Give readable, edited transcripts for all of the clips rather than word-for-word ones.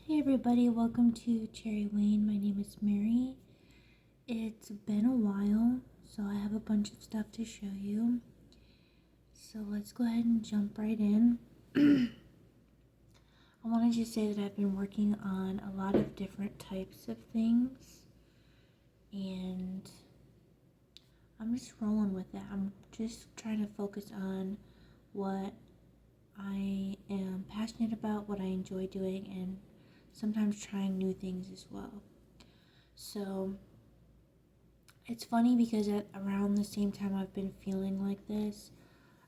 Hey everybody, welcome to Cherry Wayne. My name is Mary. It's been a while, so I have a bunch of stuff to show you. So let's go ahead and jump right in. I wanted to say that I've been working on a lot of different types of things, and I'm just rolling with it. I'm just trying to focus on what I am passionate about, what I enjoy doing, and sometimes trying new things as well. So it's funny because at around the same time I've been feeling like this,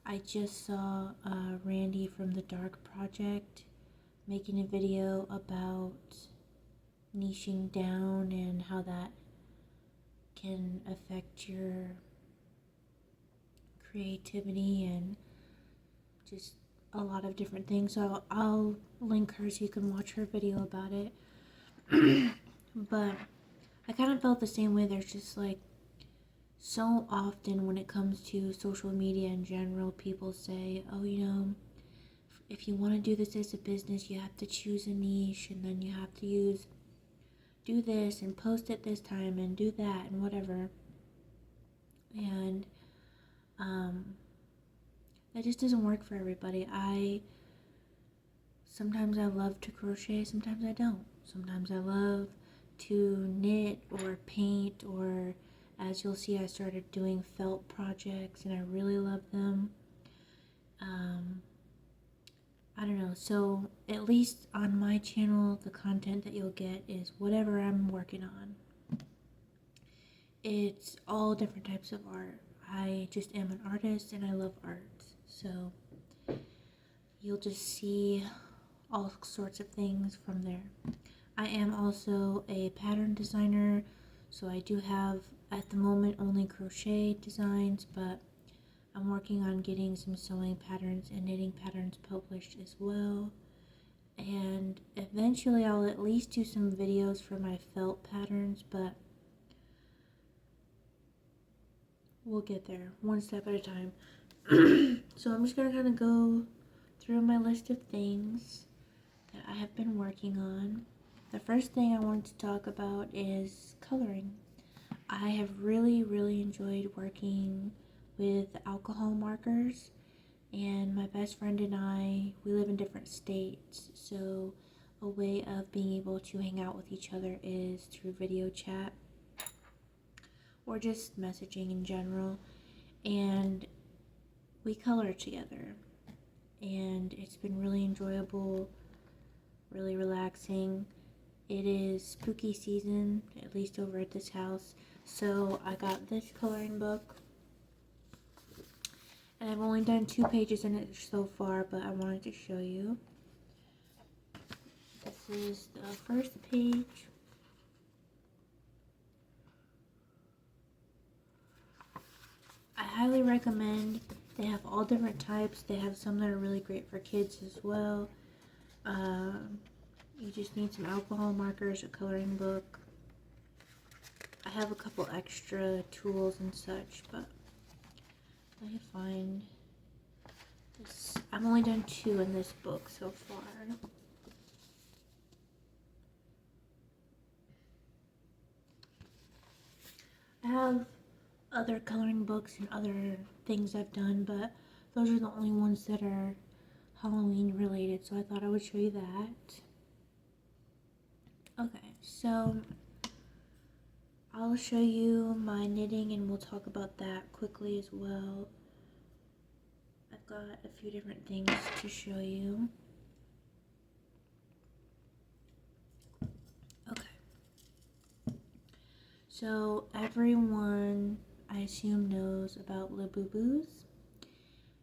I just saw Randy from the Dark Project making a video about niching down and how that can affect your creativity and just a lot of different things. So I'll link her so you can watch her video about it. But I kind of felt the same way. There's just like so often when it comes to social media in general, people say, oh, if you want to do this as a business, you have to choose a niche, and then you have to do this and post it this time and do that and whatever. And that just doesn't work for everybody. Sometimes I love to crochet, sometimes I don't. Sometimes I love to knit or paint, or as you'll see, I started doing felt projects and I really love them. I don't know, so at least on my channel, the content that you'll get is whatever I'm working on. It's all different types of art. I just am an artist and I love art, so you'll just see all sorts of things from there. I am also a pattern designer, so I do have at the moment only crochet designs, but I'm working on getting some sewing patterns and knitting patterns published as well. And eventually I'll at least do some videos for my felt patterns, but we'll get there one step at a time. So I'm just gonna kind of go through my list of things that I have been working on. The first thing I wanted to talk about is coloring. I have really enjoyed working with alcohol markers, and my best friend and I, we live in different states, so a way of being able to hang out with each other is through video chat or just messaging in general, and we color together, and it's been really enjoyable, really relaxing. It is spooky season, at least over at this house, so I got this coloring book, and I've only done 2 pages in it so far, but I wanted to show you. This is the first page. I highly recommend. They have all different types. They have some that are really great for kids as well. You just need some alcohol markers, a coloring book. I have a couple extra tools and such, but let me find this. I've only done 2 in this book so far. I have other coloring books and other things I've done, but those are the only ones that are Halloween related, so I thought I would show you that. Okay, so I'll show you my knitting and we'll talk about that quickly as well. I've got a few different things to show you. Okay. So everyone, I assume, knows about Labubus.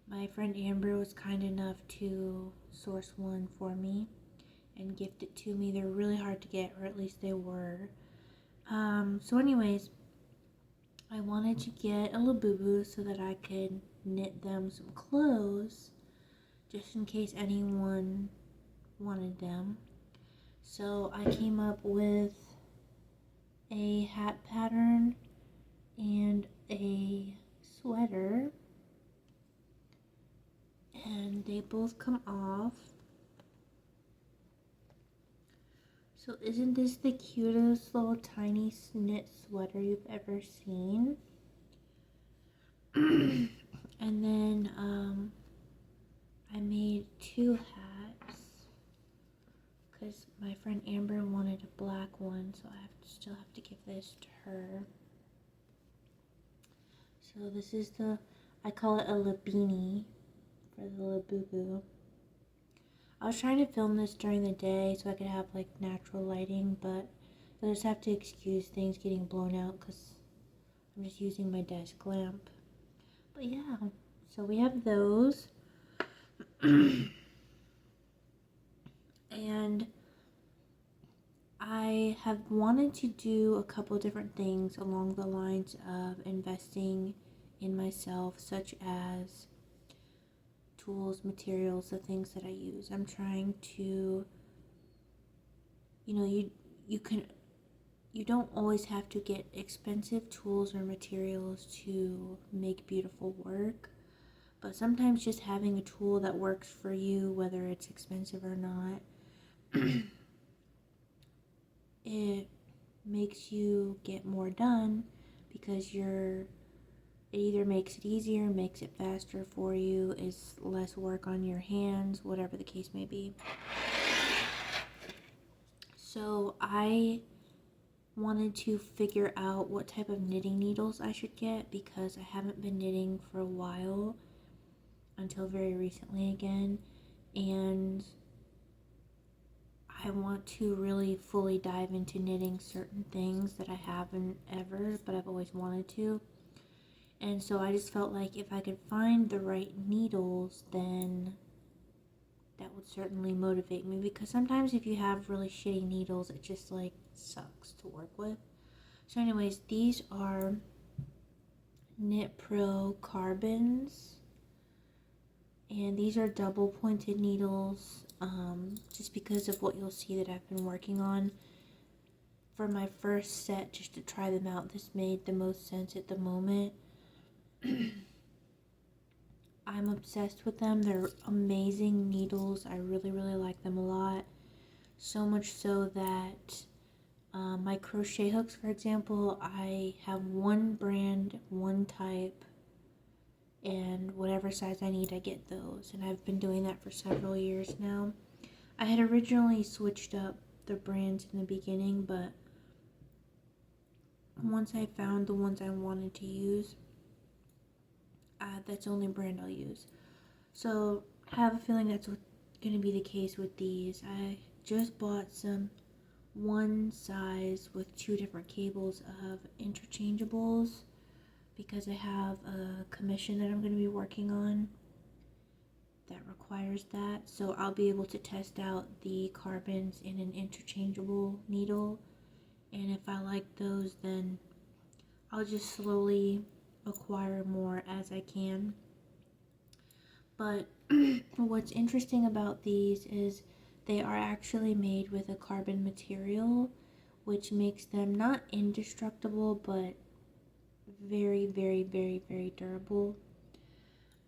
My friend Amber was kind enough to source one for me and gift it to me. They're really hard to get, or at least they were. So anyways, I wanted to get a Labubu so that I could knit them some clothes, just in case anyone wanted them. So I came up with a hat pattern and a sweater, and they both come off. So isn't this the cutest little tiny knit sweater you've ever seen? And then I made 2 hats because my friend Amber wanted a black one, so still have to give this to her. So this is I call it a labini for the labubu. I was trying to film this during the day so I could have like natural lighting, but I just have to excuse things getting blown out because I'm just using my desk lamp. But yeah, so we have those. And I have wanted to do a couple different things along the lines of investing in myself, such as tools, materials, the things that I use. I'm trying to, you don't always have to get expensive tools or materials to make beautiful work, but sometimes just having a tool that works for you, whether it's expensive or not, it makes you get more done because it either makes it easier, makes it faster for you, is less work on your hands, whatever the case may be. So I wanted to figure out what type of knitting needles I should get because I haven't been knitting for a while until very recently again, and I want to really fully dive into knitting certain things that I haven't ever, but I've always wanted to. And so I just felt like if I could find the right needles, then that would certainly motivate me, because sometimes if you have really shitty needles, it just like sucks to work with. So anyways, these are Knit Pro carbons, and these are double pointed needles, just because of what you'll see that I've been working on. For my first set, just to try them out, this made the most sense at the moment. I'm obsessed with them. They're amazing needles. I really, really like them a lot. So much so that my crochet hooks, for example, I have one brand, one type, and whatever size I need, I get those. And I've been doing that for several years now. I had originally switched up the brands in the beginning, but once I found the ones I wanted to use, that's the only brand I'll use. So I have a feeling that's going to be the case with these. I just bought some one size with 2 different cables of interchangeables because I have a commission that I'm going to be working on that requires that. So I'll be able to test out the carbons in an interchangeable needle, and if I like those, then I'll just slowly acquire more as I can. But what's interesting about these is they are actually made with a carbon material, which makes them not indestructible, but very, very, very, very durable.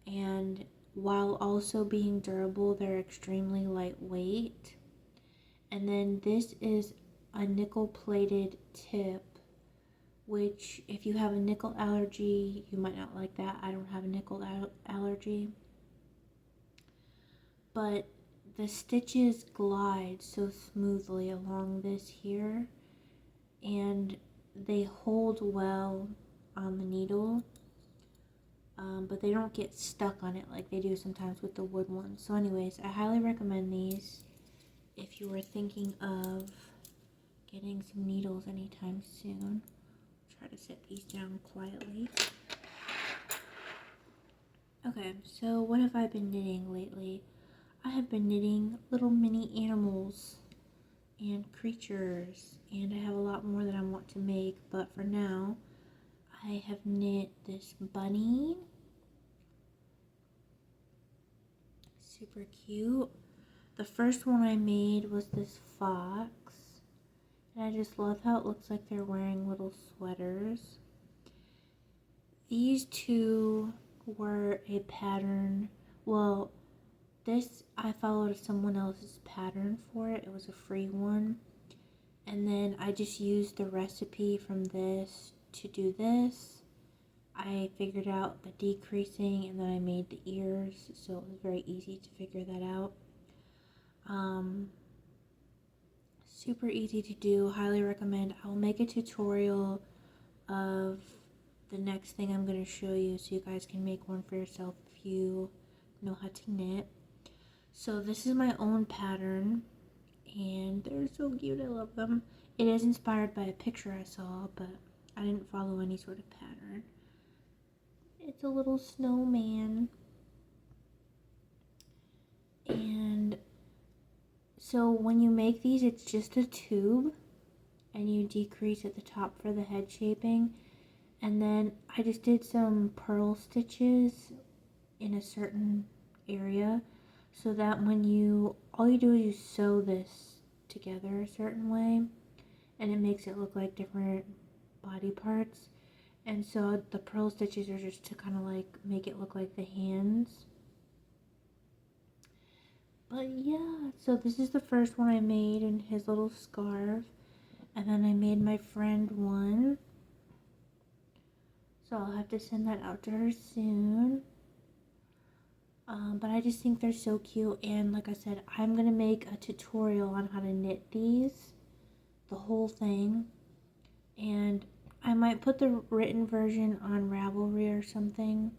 And while also being durable, they're extremely lightweight. And then this is a nickel plated tip, which if you have a nickel allergy, you might not like that. I don't have a nickel allergy. But the stitches glide so smoothly along this here, and they hold well on the needle, but they don't get stuck on it like they do sometimes with the wood ones. So anyways, I highly recommend these if you were thinking of getting some needles anytime soon. Try to set these down quietly. Okay, so what have I been knitting lately? I have been knitting little mini animals and creatures, and I have a lot more that I want to make, but for now I have knit this bunny, super cute. The first one I made was this fox, and I just love how it looks like they're wearing little sweaters. These two were a pattern, well, this I followed someone else's pattern for it. It was a free one, And then I just used the recipe from this to do this. I figured out the decreasing and then I made the ears, so it was very easy to figure that out. Super easy to do, highly recommend. I'll make a tutorial of the next thing I'm going to show you so you guys can make one for yourself if you know how to knit. So this is my own pattern and they're so cute, I love them. It is inspired by a picture I saw, but I didn't follow any sort of pattern. It's a little snowman. And so when you make these, it's just a tube and you decrease at the top for the head shaping. And then I just did some purl stitches in a certain area so that when all you do is you sew this together a certain way and it makes it look like different body parts. And so the purl stitches are just to kind of like make it look like the hands. But yeah, so this is the first one I made in his little scarf. And then I made my friend one. So I'll have to send that out to her soon. But I just think they're so cute. And like I said, I'm going to make a tutorial on how to knit these. The whole thing. And I might put the written version on Ravelry or something.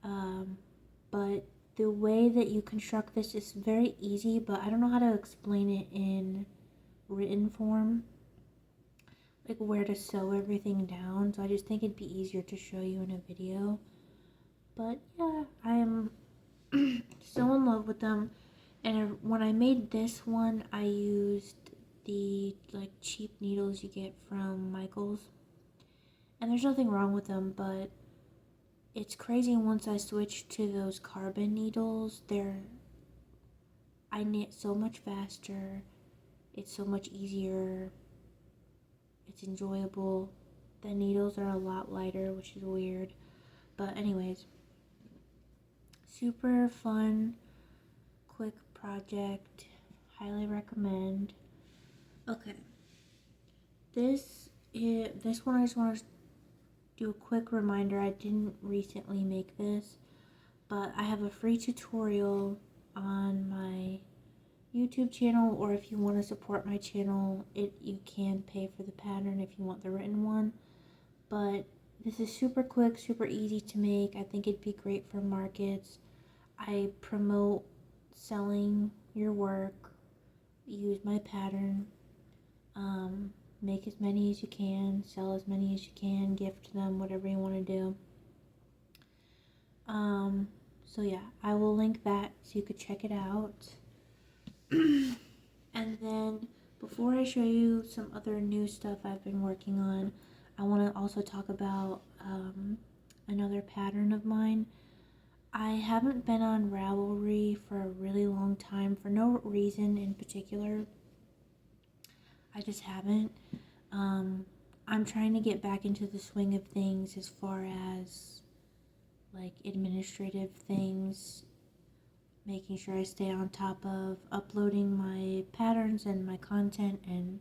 But the way that you construct this is very easy, but I don't know how to explain it in written form. Like where to sew everything down. So I just think it'd be easier to show you in a video. But yeah, I am so in love with them. And when I made this one, I used the like cheap needles you get from Michael's. And there's nothing wrong with them, but it's crazy once I switched to those carbon needles. I knit so much faster. It's so much easier. It's enjoyable. The needles are a lot lighter, which is weird. But anyways, super fun, quick project. Highly recommend. Okay. This one I just want to do a quick reminder. I didn't recently make this, but I have a free tutorial on my YouTube channel, or if you want to support my channel, you can pay for the pattern if you want the written one. But this is super quick, super easy to make. I think it'd be great for markets. I promote selling your work. Use my pattern. Make as many as you can, sell as many as you can, gift them, whatever you want to do. So yeah, I will link that so you could check it out. And then before I show you some other new stuff I've been working on, I want to also talk about another pattern of mine. I haven't been on Ravelry for a really long time for no reason in particular. I just haven't. I'm trying to get back into the swing of things as far as like administrative things, making sure I stay on top of uploading my patterns and my content and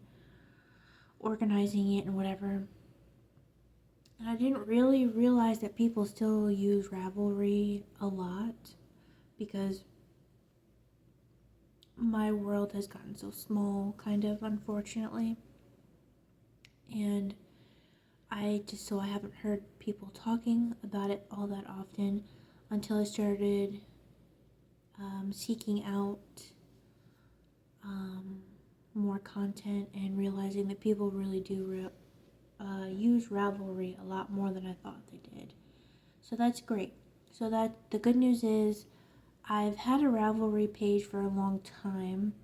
organizing it and whatever. And I didn't really realize that people still use Ravelry a lot because my world has gotten so small, kind of, unfortunately. And I haven't heard people talking about it all that often until I started seeking out more content and realizing that people really do use Ravelry a lot more than I thought they did. So that's great. So the good news is I've had a Ravelry page for a long time,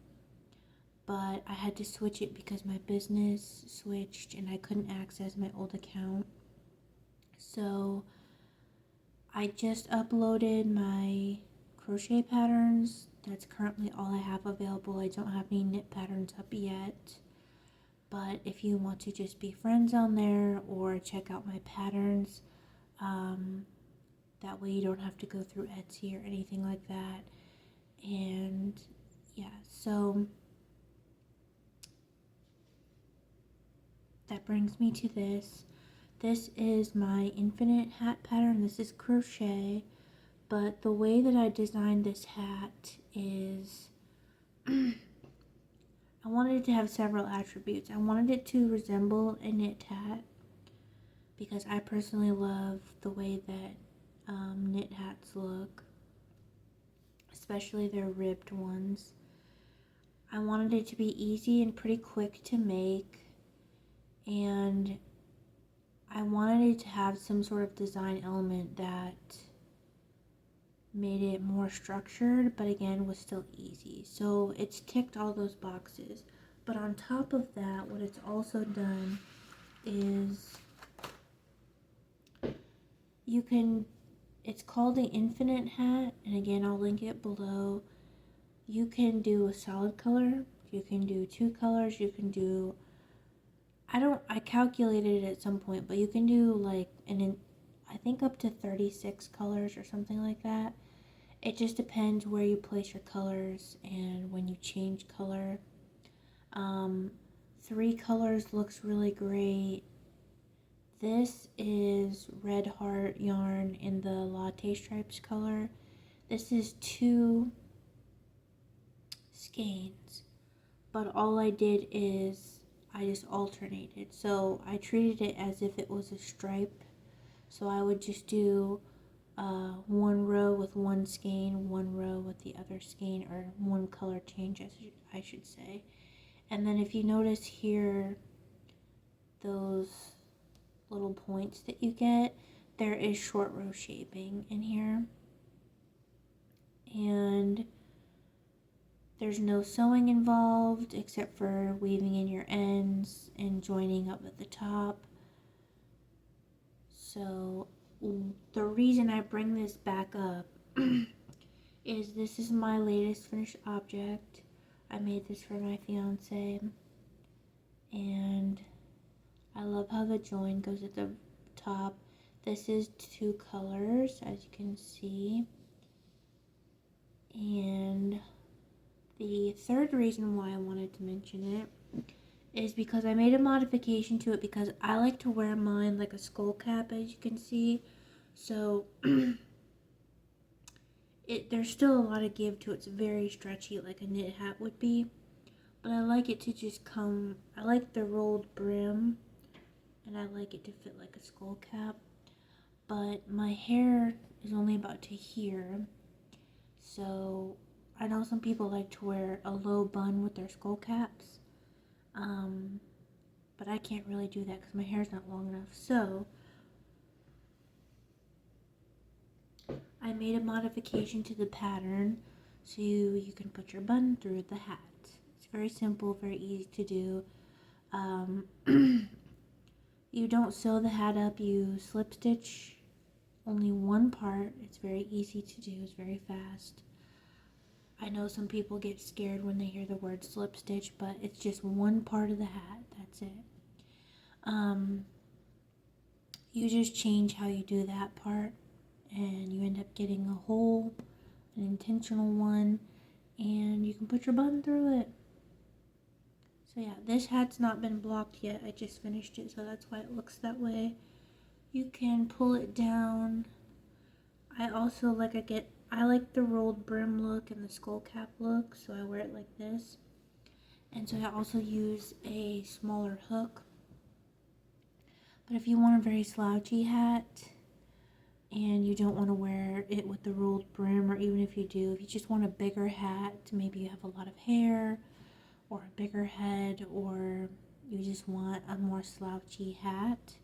but I had to switch it because my business switched and I couldn't access my old account. So I just uploaded my crochet patterns. That's currently all I have available. I don't have any knit patterns up yet. But if you want to just be friends on there or check out my patterns, that way you don't have to go through Etsy or anything like that. And yeah, so that brings me to this. This is my infinite hat pattern. This is crochet, but the way that I designed this hat is I wanted it to have several attributes. I wanted it to resemble a knit hat because I personally love the way that knit hats look, especially their ribbed ones. I wanted it to be easy and pretty quick to make, and I wanted it to have some sort of design element that made it more structured, but again was still easy. So it's ticked all those boxes. But on top of that, what it's also done is it's called the Infinite Hat, and again I'll link it below. You can do a solid color, you can do 2 colors, you can do, I calculated it at some point, but you can do like I think up to 36 colors or something like that. It just depends where you place your colors and when you change color. 3 colors looks really great. This is Red Heart yarn in the Latte Stripes color. This is 2 skeins, but all I did is I just alternated. So I treated it as if it was a stripe. So I would just do 1 row with 1 skein, 1 row with the other skein, or 1 color change, I should say. And then if you notice here, those little points that you get, there is short row shaping in here. And there's no sewing involved except for weaving in your ends and joining up at the top. So the reason I bring this back up is this is my latest finished object. I made this for my fiance, and I love how the join goes at the top. This is 2 colors, as you can see. And the third reason why I wanted to mention it is because I made a modification to it because I like to wear mine like a skull cap, as you can see. So there's still a lot of give to it. It's very stretchy like a knit hat would be. But I like it to just come, I like the rolled brim, and I like it to fit like a skull cap. But my hair is only about to here, so I know some people like to wear a low bun with their skull caps, but I can't really do that because my hair's not long enough. So I made a modification to the pattern so you can put your bun through the hat. It's very simple, very easy to do. You don't sew the hat up, you slip stitch only one part. It's very easy to do, it's very fast. I know some people get scared when they hear the word slip stitch, but it's just one part of the hat, that's it. You just change how you do that part, and you end up getting a hole, an intentional one, and you can put your bun through it. So yeah, this hat's not been blocked yet, I just finished it, so that's why it looks that way. You can pull it down. I also I like the rolled brim look and the skull cap look, so I wear it like this. And so I also use a smaller hook. But if you want a very slouchy hat and you don't want to wear it with the rolled brim, or even if you do, if you just want a bigger hat, maybe you have a lot of hair or a bigger head, or you just want a more slouchy hat,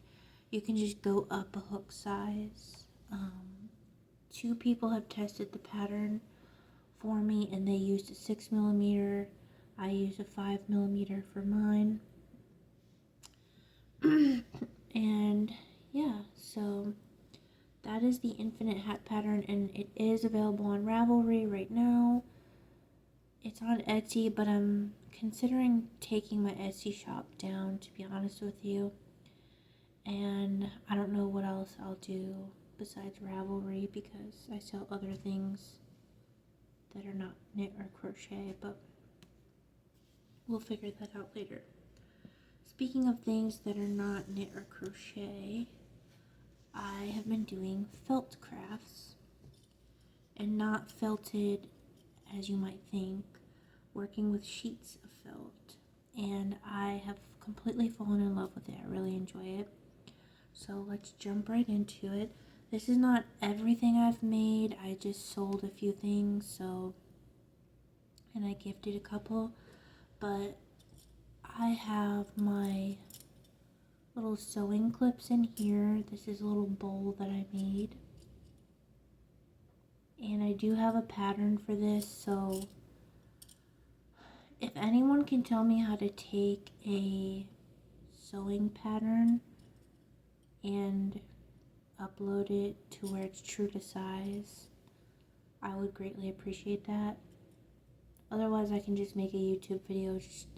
you can just go up a hook size. 2 people have tested the pattern for me, and they used a 6mm. I used a 5mm for mine. And yeah, so that is the infinite hat pattern, and it is available on Ravelry right now. It's on Etsy, but I'm considering taking my Etsy shop down, to be honest with you. And I don't know what else I'll do besides Ravelry because I sell other things that are not knit or crochet, but we'll figure that out later. Speaking of things that are not knit or crochet, I have been doing felt crafts, and not felted as you might think, working with sheets of felt, and I have completely fallen in love with it. I really enjoy it. So let's jump right into it. This is not everything I've made. I just sold a few things, and I gifted a couple, but I have my little sewing clips in here. This is a little bowl that I made, and I do have a pattern for this, so if anyone can tell me how to take a sewing pattern and upload it to where it's true to size, I would greatly appreciate that. Otherwise, I can just make a YouTube video just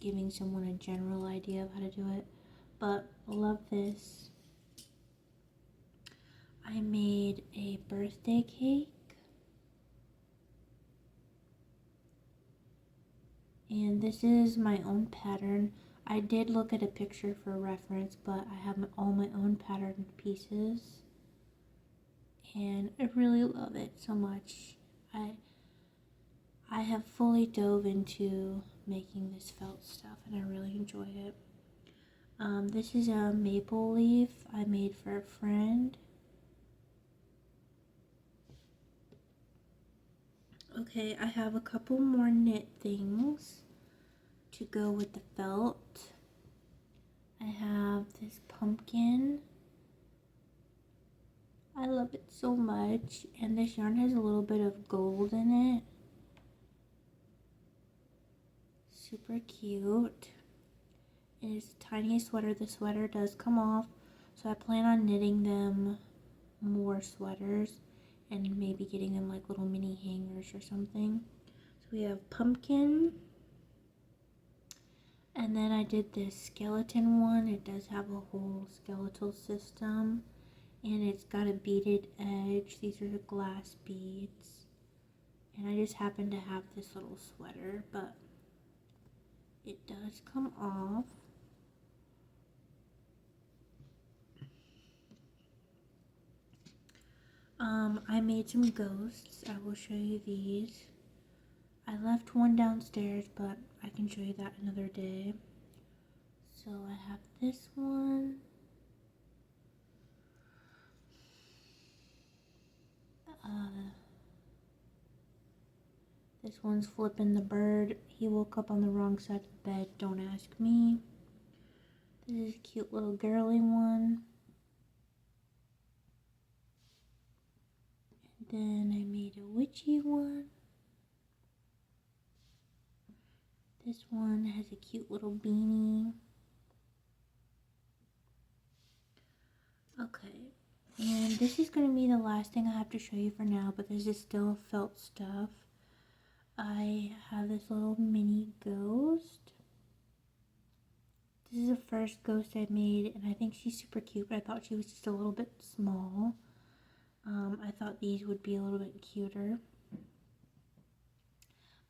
giving someone a general idea of how to do it. But I love this. I made a birthday cake, and this is my own pattern. I did look at a picture for reference, but I have all my own pattern pieces, and I really love it so much. I have fully dove into making this felt stuff, and I really enjoy it. This is a maple leaf I made for a friend. Okay, I have a couple more knit things to go with the felt. I have this pumpkin. I love it so much, and this yarn has a little bit of gold in it. Super cute. It is a tiny sweater. The sweater does come off, so I plan on knitting them more sweaters and maybe getting them like little mini hangers or something. So we have pumpkin, and then I did this skeleton one. It does have a whole skeletal system, and it's got a beaded edge. These are the glass beads, and I just happen to have this little sweater, but it does come off. I made some ghosts. I will show you these. I left one downstairs, but I can show you that another day. So I have this one. This one's flipping the bird. He woke up on the wrong side of the bed. Don't ask me. This is a cute little girly one. And then I made a witchy one. This one has a cute little beanie. Okay, and this is going to be the last thing I have to show you for now, but this is still felt stuff. I have this little mini ghost. This is the first ghost I made, and I think she's super cute, but I thought she was just a little bit small. I thought these would be a little bit cuter.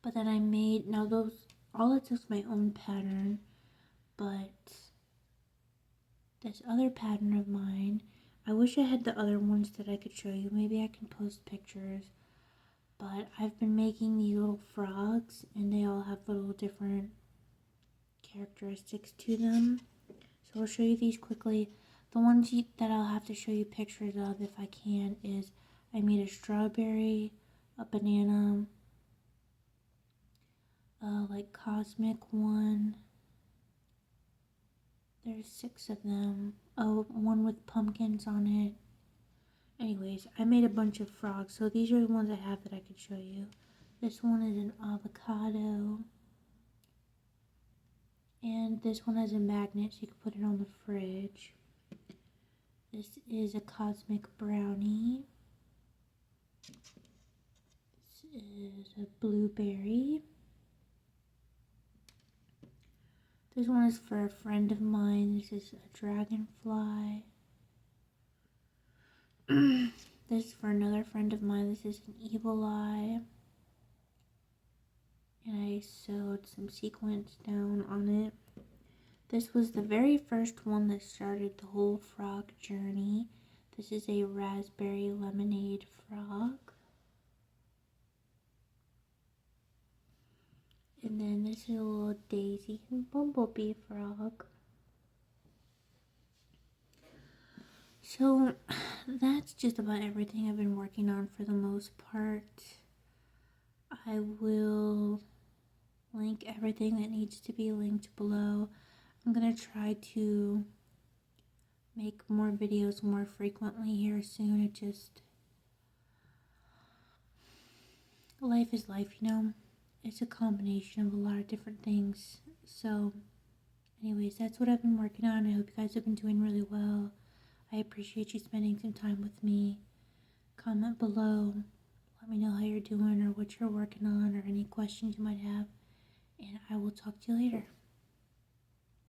But then I made, now those, all it's just my own pattern, but this other pattern of mine, I wish I had the other ones that I could show you. Maybe I can post pictures. But I've been making these little frogs, and they all have little different characteristics to them. So I'll show you these quickly. The ones that I'll have to show you pictures of if I can is I made a strawberry, a banana, like cosmic one. There's 6 of them. Oh, one with pumpkins on it. Anyways, I made a bunch of frogs, so these are the ones I have that I could show you. This one is an avocado. And this one has a magnet, so you can put it on the fridge. This is a cosmic brownie. This is a blueberry. This one is for a friend of mine. This is a dragonfly. This is for another friend of mine. This is an evil eye. And I sewed some sequins down on it. This was the very first one that started the whole frog journey. This is a raspberry lemonade frog. And then this is a little daisy and bumblebee frog. So that's just about everything I've been working on for the most part. I will link everything that needs to be linked below. I'm going to try to make more videos more frequently here soon. It just, life is life, you know. It's a combination of a lot of different things. So anyways, that's what I've been working on. I hope you guys have been doing really well. I appreciate you spending some time with me. Comment below. Let me know how you're doing or what you're working on or any questions you might have. And I will talk to you later.